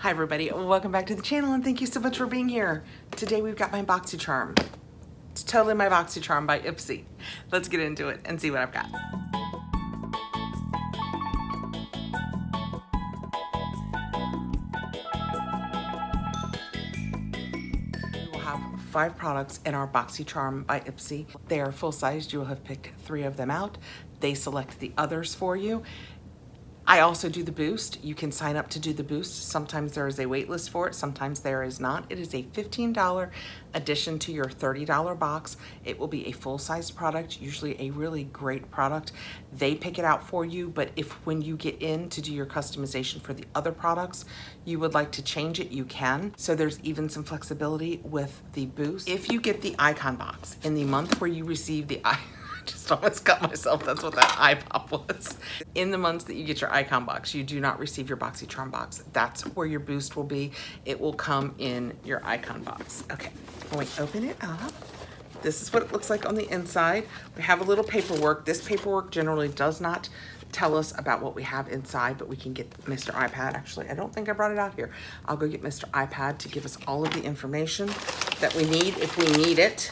Hi everybody, welcome back to the channel and thank you so much for being here. Today we've got my Boxycharm. It's totally my Boxycharm by Ipsy. Let's get into it and see what I've got. We will have 5 products in our Boxycharm by Ipsy. They are full-sized. You will have picked 3 of them out. They select the others for you. I also do the boost. You can sign up to do the boost. Sometimes there is a wait list for it, sometimes there is not. It is a $15 addition to your $30 box. It will be a full-size product, usually a really great product. They pick it out for you, but if when you get in to do your customization for the other products, you would like to change it, you can. So there's even some flexibility with the boost. If you get the icon box in the month where you receive the just almost cut myself, that's what that eye pop was. In the months that you get your icon box, you do not receive your Boxycharm box. That's where your boost will be. It will come in your icon box. Okay, when we open it up, this is what it looks like on the inside. We have a little paperwork. This paperwork generally does not tell us about what we have inside, but we can get Mr. iPad. Actually, I don't think I brought it out here. I'll go get Mr. iPad to give us all of the information that we need if we need it.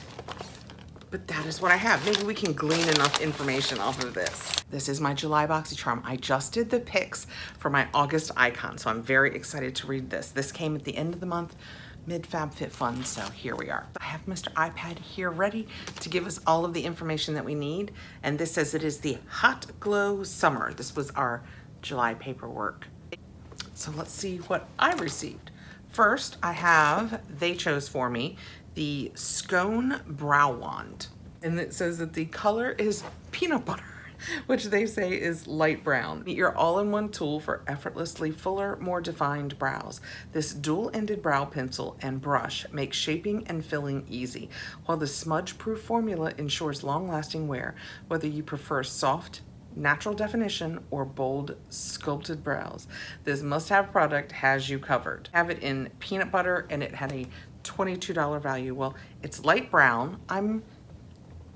But that is what I have. Maybe we can glean enough information off of this. This is my July Boxycharm. I just did the picks for my August icon, so I'm very excited to read this. This came at the end of the month, mid-Fabfitfun, so here we are. I have Mr. iPad here ready to give us all of the information that we need, and this says it is the Hot Glow Summer. This was our July paperwork. So let's see what I received. First, they chose for me the Scone Brow Wand. And it says that the color is peanut butter, which they say is light brown. Your all-in-one tool for effortlessly fuller, more defined brows. This dual-ended brow pencil and brush makes shaping and filling easy, while the smudge-proof formula ensures long-lasting wear, whether you prefer soft, natural definition, or bold, sculpted brows. This must-have product has you covered. Have it in peanut butter, and it had a $22 value. Well, it's light brown. I'm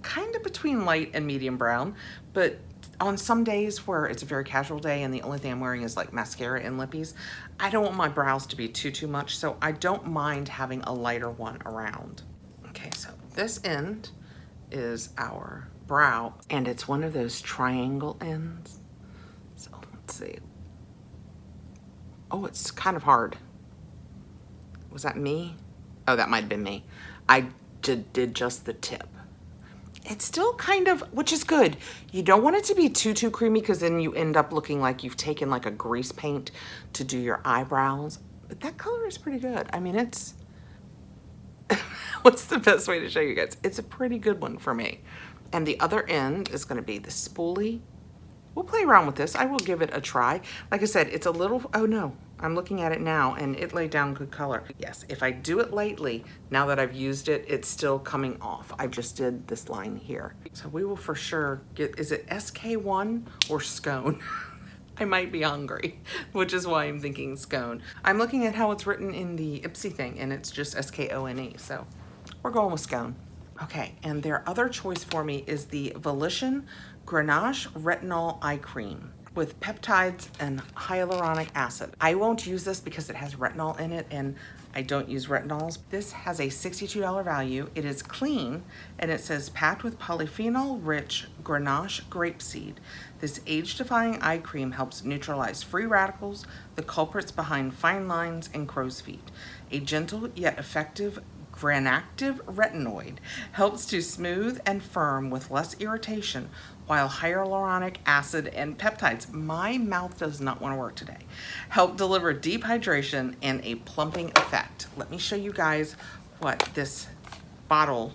kind of between light and medium brown, but on some days where it's a very casual day and the only thing I'm wearing is like mascara and lippies, I don't want my brows to be too much, so I don't mind having a lighter one around. Okay, so this end is our brow, and it's one of those triangle ends. So let's see. Oh, it's kind of hard. Was that me? Oh, that might have been me. I did just the tip. It's still kind of, which is good. You don't want it to be too creamy, because then you end up looking like you've taken like a grease paint to do your eyebrows. But that color is pretty good. I mean, it's, what's the best way to show you guys? It's a pretty good one for me. And the other end is gonna be the spoolie. We'll play around with this. I will give it a try. Like I said, it's a little, oh no, I'm looking at it now and it laid down good color. Yes, if I do it lightly, now that I've used it, it's still coming off. I just did this line here. So we will for sure get, is it SK1 or Scone? I might be hungry, which is why I'm thinking Scone. I'm looking at how it's written in the Ipsy thing and it's just SKONE, so we're going with Scone. Okay, and their other choice for me is the Volition Grenache Retinol Eye Cream with peptides and hyaluronic acid. I won't use this because it has retinol in it and I don't use retinols. This has a $62 value. It is clean and it says packed with polyphenol-rich Grenache grapeseed. This age-defying eye cream helps neutralize free radicals, the culprits behind fine lines and crow's feet. A gentle yet effective Granactive retinoid helps to smooth and firm with less irritation, while hyaluronic acid and peptides, my mouth does not want to work today, help deliver deep hydration and a plumping effect. Let me show you guys what this bottle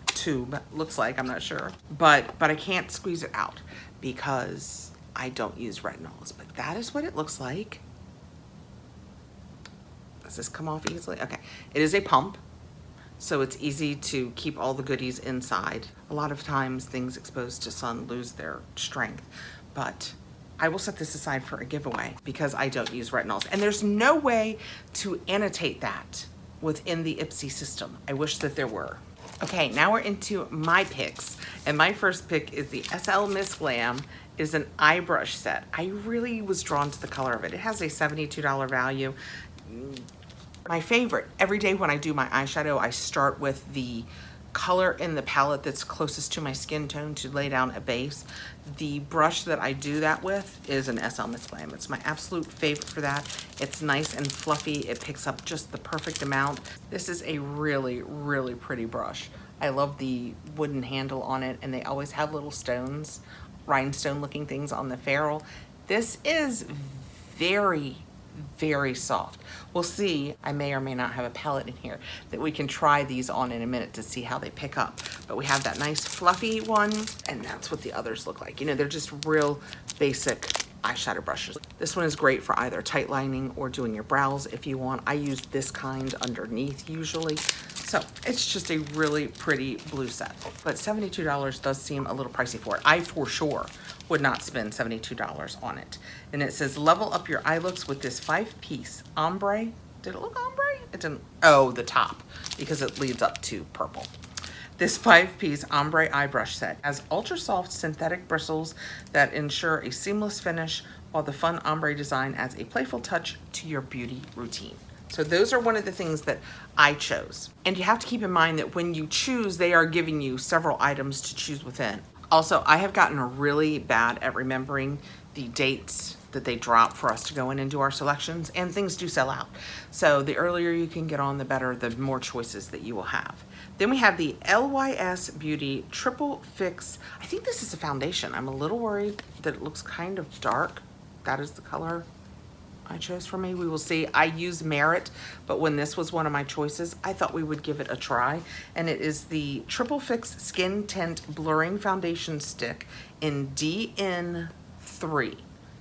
tube looks like. I'm not sure, but I can't squeeze it out because I don't use retinols, but that is what it looks like. Does this come off easily? Okay, it is a pump, so it's easy to keep all the goodies inside. A lot of times things exposed to sun lose their strength, but I will set this aside for a giveaway because I don't use retinols. And there's no way to annotate that within the Ipsy system. I wish that there were. Okay, now we're into my picks. And my first pick is the SL Miss Glam. It is an eye brush set. I really was drawn to the color of it. It has a $72 value. My favorite, every day when I do my eyeshadow, I start with the color in the palette that's closest to my skin tone to lay down a base. The brush that I do that with is an SL Miss Glam. It's my absolute favorite for that. It's nice and fluffy. It picks up just the perfect amount. This is a really, really pretty brush. I love the wooden handle on it, and they always have little stones, rhinestone looking things on the ferrule. This is very, very soft. We'll see. I may or may not have a palette in here that we can try these on in a minute to see how they pick up. But we have that nice fluffy one, and that's what the others look like. You know, they're just real basic eyeshadow brushes. This one is great for either tight lining or doing your brows if you want. I use this kind underneath usually. So it's just a really pretty blue set, but $72 does seem a little pricey for it. I for sure would not spend $72 on it. And it says level up your eye looks with this 5-piece ombre. Did it look ombre? It didn't. Oh, the top, because it leads up to purple. This 5-piece ombre eye brush set has ultra soft synthetic bristles that ensure a seamless finish, while the fun ombre design adds a playful touch to your beauty routine. So those are one of the things that I chose. And you have to keep in mind that when you choose, they are giving you several items to choose within. Also, I have gotten really bad at remembering the dates that they drop for us to go in and do our selections, and things do sell out. So the earlier you can get on, the better, the more choices that you will have. Then we have the LYS Beauty Triple Fix. I think this is a foundation. I'm a little worried that it looks kind of dark. That is the color I chose for me. We will see. I use Merit, but when this was one of my choices, I thought we would give it a try. And it is the Triple Fix Skin Tint Blurring Foundation Stick in DN3.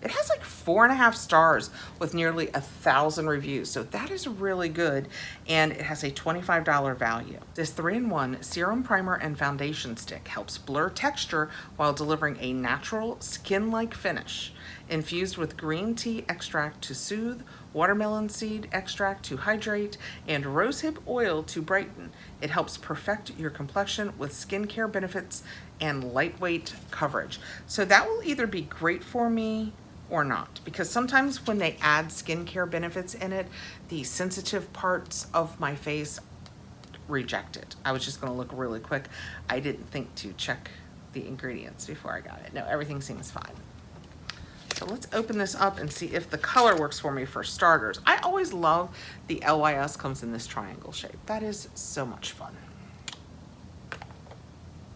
It has like 4.5 stars with nearly 1,000 reviews. So that is really good. And it has a $25 value. This 3-in-1 serum primer and foundation stick helps blur texture while delivering a natural skin-like finish. Infused with green tea extract to soothe, watermelon seed extract to hydrate, and rosehip oil to brighten. It helps perfect your complexion with skincare benefits and lightweight coverage. So that will either be great for me or not, because sometimes when they add skincare benefits in it, the sensitive parts of my face reject it. I was just gonna look really quick. I didn't think to check the ingredients before I got it. No, everything seems fine. So let's open this up and see if the color works for me for starters. I always love the LYS comes in this triangle shape. That is so much fun.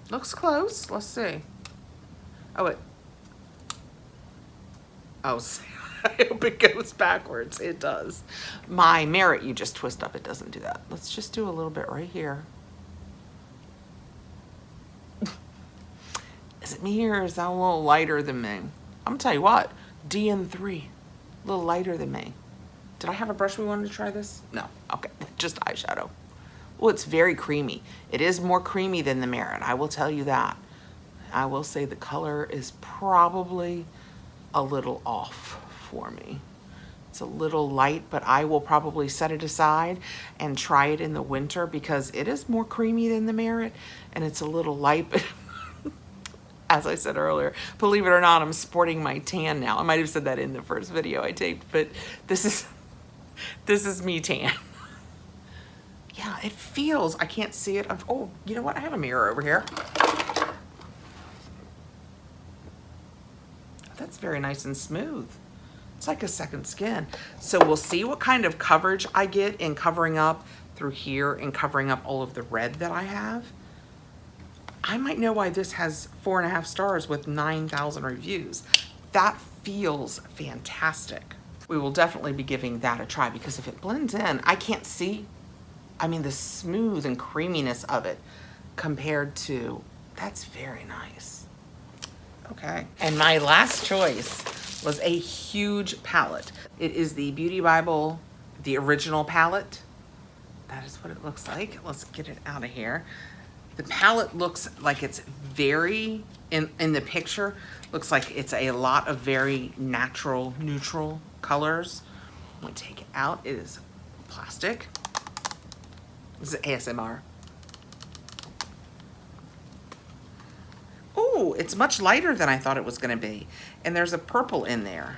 Looks close. Let's see. Oh, it. Oh, I hope it goes backwards. It does. My Merit, you just twist up. It doesn't do that. Let's just do a little bit right here. Is it me or is that a little lighter than me? I'm gonna tell you what, DN3, a little lighter than me. Did I have a brush we wanted to try this? No, okay, just eyeshadow. Well, it's very creamy. It is more creamy than the Merit, I will tell you that. I will say the color is probably a little off for me. It's a little light, but I will probably set it aside and try it in the winter because it is more creamy than the Merit and it's a little light, but as I said earlier, believe it or not, I'm sporting my tan now. I might have said that in the first video I taped, but this is me tan. Yeah, it feels, I can't see it. Oh, you know what? I have a mirror over here. That's very nice and smooth. It's like a second skin. So we'll see what kind of coverage I get in covering up through here and covering up all of the red that I have. I might know why this has 4.5 stars with 9,000 reviews. That feels fantastic. We will definitely be giving that a try because if it blends in, I can't see. I mean, the smooth and creaminess of it compared to, that's very nice. Okay, and my last choice was a huge palette. It is the Beauty Bible, the original palette. That is what it looks like. Let's get it out of here. The palette looks like it's very, in the picture, looks like it's a lot of very natural, neutral colors. I'm gonna take it out. It is plastic. This is ASMR. Ooh, it's much lighter than I thought it was gonna be. And there's a purple in there.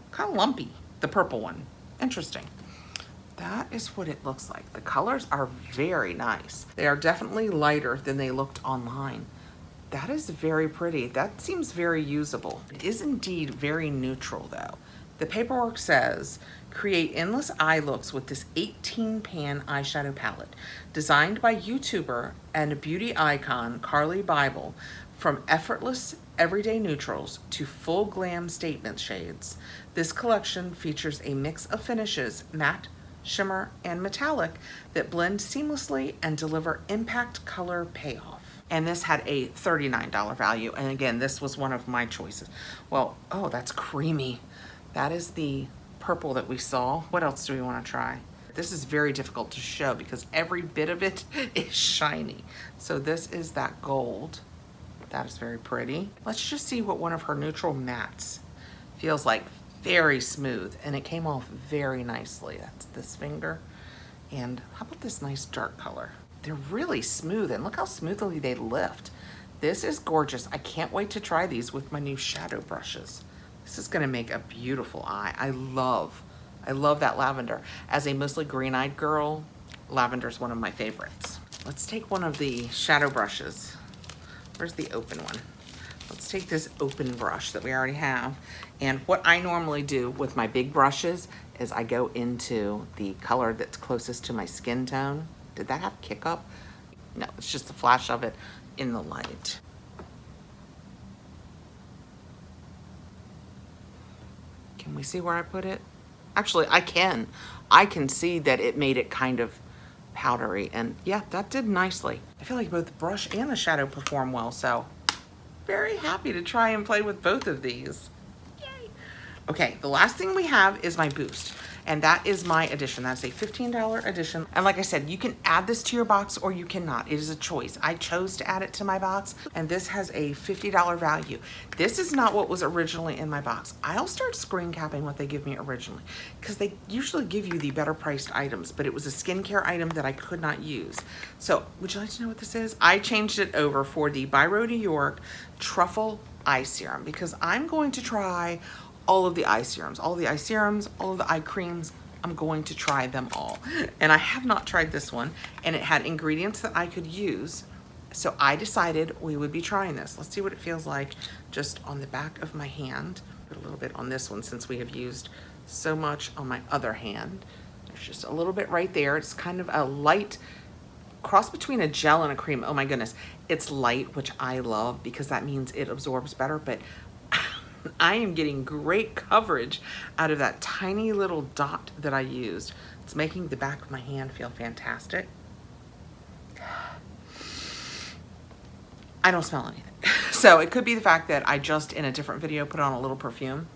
Kind of lumpy, the purple one. Interesting. That is what it looks like. The colors are very nice. They are definitely lighter than they looked online. That is very pretty. That seems very usable. It is indeed very neutral though. The paperwork says, create endless eye looks with this 18-pan eyeshadow palette, designed by YouTuber and beauty icon Carly Bible. From effortless everyday neutrals to full glam statement shades, this collection features a mix of finishes, matte, shimmer, and metallic that blend seamlessly and deliver impact color payoff. And this had a $39 value. And again, this was one of my choices. Well, oh, that's creamy. That is the purple that we saw. What else do we want to try? This is very difficult to show because every bit of it is shiny. So this is that gold. That is very pretty. Let's just see what one of her neutral mattes feels like. Very smooth, and it came off very nicely. That's this finger. And how about this nice dark color? They're really smooth, and look how smoothly they lift. This is gorgeous. I can't wait to try these with my new shadow brushes. This is gonna make a beautiful eye. I love that lavender. As a mostly green-eyed girl, lavender is one of my favorites. Let's take one of the shadow brushes. Where's the open one? Let's take this open brush that we already have. And what I normally do with my big brushes is I go into the color that's closest to my skin tone. Did that have kick up? No, it's just a flash of it in the light. Can we see where I put it? Actually, I can. I can see that it made it kind of powdery, and yeah, that did nicely. I feel like both the brush and the shadow perform well, so very happy to try and play with both of these. Yay. Okay, the last thing we have is my boost, and that is my edition. That's a $15 edition. And like I said, you can add this to your box or you cannot. It is a choice. I chose to add it to my box, and this has a $50 value. This is not what was originally in my box. I'll start screen capping what they give me originally because they usually give you the better priced items, but it was a skincare item that I could not use. So would you like to know what this is? I changed it over for the Byro New York Truffle Eye Serum because I'm going to try all of the eye serums, all of the eye serums, all of the eye creams. I'm going to try them all. And I have not tried this one, and it had ingredients that I could use. So I decided we would be trying this. Let's see what it feels like just on the back of my hand. Put a little bit on this one since we have used so much on my other hand. There's just a little bit right there. It's kind of a light cross between a gel and a cream. Oh my goodness. It's light, which I love because that means it absorbs better, but I am getting great coverage out of that tiny little dot that I used. It's making the back of my hand feel fantastic. I don't smell anything. So it could be the fact that I just, in a different video, put on a little perfume,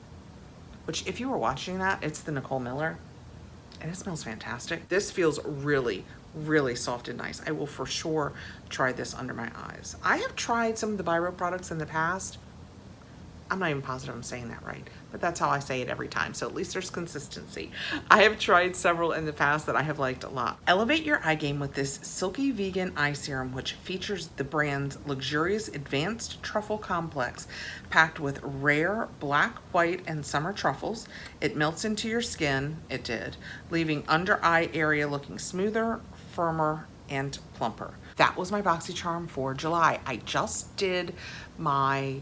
which if you were watching that, it's the Nicole Miller, and it smells fantastic. This feels really, really soft and nice. I will for sure try this under my eyes. I have tried some of the Byro products in the past. I'm not even positive I'm saying that right, but that's how I say it every time, so at least there's consistency. I have tried several in the past that I have liked a lot. Elevate your eye game with this silky vegan eye serum, which features the brand's luxurious advanced truffle complex, packed with rare black, white, and summer truffles. It melts into your skin, it did, leaving under eye area looking smoother, firmer, and plumper. That was my Boxycharm for July. I just did my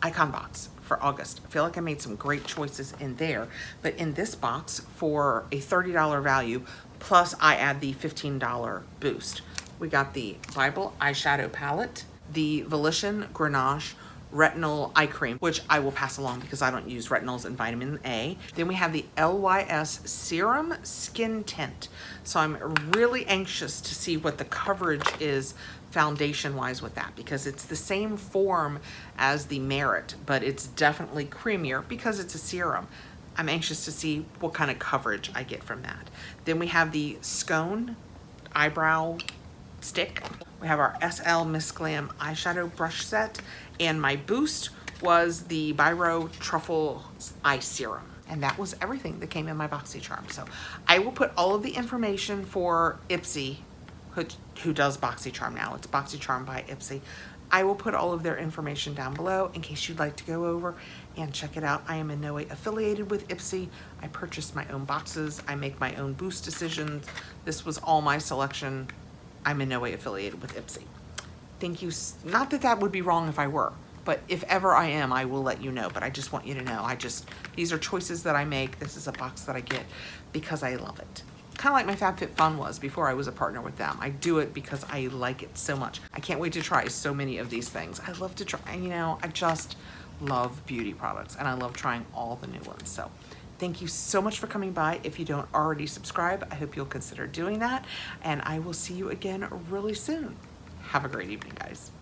icon box for August. I feel like I made some great choices in there, but in this box for a $30 value, plus I add the $15 boost. We got the Bible eyeshadow palette, the Volition Grenache retinol eye cream, which I will pass along because I don't use retinols and vitamin A. Then we have the LYS Serum Skin Tint. So I'm really anxious to see what the coverage is foundation wise with that, because it's the same form as the Merit, but it's definitely creamier because it's a serum. I'm anxious to see what kind of coverage I get from that. Then we have the Scone eyebrow stick. We have our SL Miss Glam eyeshadow brush set, and my boost was the Byro Truffle Eye Serum. And that was everything that came in my Boxycharm. So I will put all of the information for Ipsy, who does Boxycharm now. It's Boxycharm by Ipsy. I will put all of their information down below in case you'd like to go over and check it out. I am in no way affiliated with Ipsy. I purchased my own boxes. I make my own boost decisions. This was all my selection. I'm in no way affiliated with Ipsy. Thank you. Not that that would be wrong if I were, but if ever I am, I will let you know. But I just want you to know, these are choices that I make. This is a box that I get because I love it. Kind of like my Fabfitfun was before I was a partner with them. I do it because I like it so much. I can't wait to try so many of these things. I love to try, you know, I just love beauty products and I love trying all the new ones. So thank you so much for coming by. If you don't already subscribe, I hope you'll consider doing that. And I will see you again really soon. Have a great evening, guys.